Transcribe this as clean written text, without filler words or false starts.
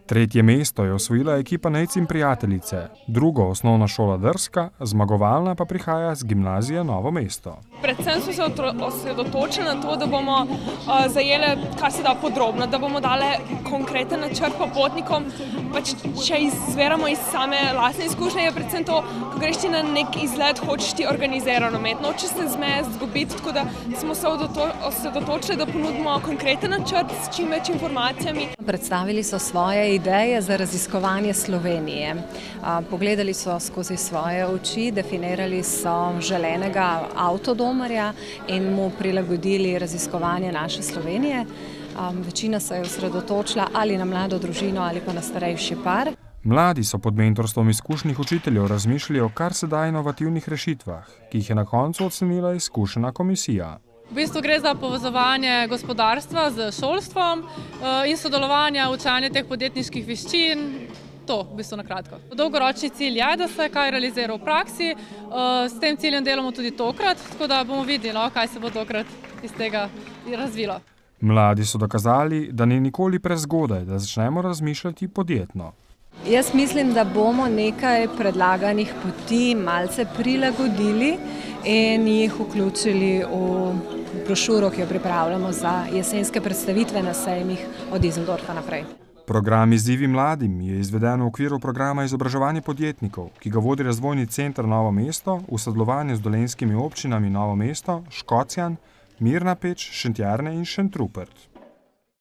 Tretje mesto je osvojila ekipa Nejc in prijateljice, drugo osnovna šola Drska, zmagovalna pa prihaja z gimnazije Novo mesto. Predvsem smo se osredotočili na to, da bomo zajeli kar se da podrobno, da bomo dali konkreten načrt popotnikom. Če izveramo iz same lastne izkušnje, je predvsem to, ko greš ti na nek izlet, hočeš ti organizirano imeti, nočeš se zmesti, zgubiti, tako da smo se osredotočili, da ponudimo konkreten načrt s čim več informacijami. Predstavili so svoje ideje za raziskovanje Slovenije. Pogledali so skozi svoje oči, definirali so želenega avtodomarja in mu prilagodili raziskovanje naše Slovenije. Večina se je osredotočila ali na mlado družino ali pa na starejši par. Mladi so pod mentorstvom izkušenih učiteljev razmišljali o kar se da inovativnih rešitvah, ki jih je na koncu ocenila izkušena komisija. V bistvu gre za povezovanje gospodarstva z šolstvom in sodelovanje učenja teh podjetniških veščin. To, v bistvu na kratko. Dolgoročni cilj je, da se kaj realizira v praksi. S tem ciljem delamo tudi tokrat, tako da bomo videli, kaj se bo tokrat iz tega razvilo. Mladi so dokazali, da ni nikoli prezgodaj, da začnemo razmišljati podjetno. Jaz mislim, da bomo nekaj predlaganih poti malce prilagodili in jih vključili v brošuro, ki jo pripravljamo za jesenske predstavitve na sejmih od Izendorfa naprej. Program Izzivi mladim je izveden v okviru programa izobraževanja podjetnikov, ki ga vodi Razvojni center Novo mesto v sodelovanju z dolenjskimi občinami Novo mesto, Škocjan, Mirna Peč, Šentjerne in Šentrupert.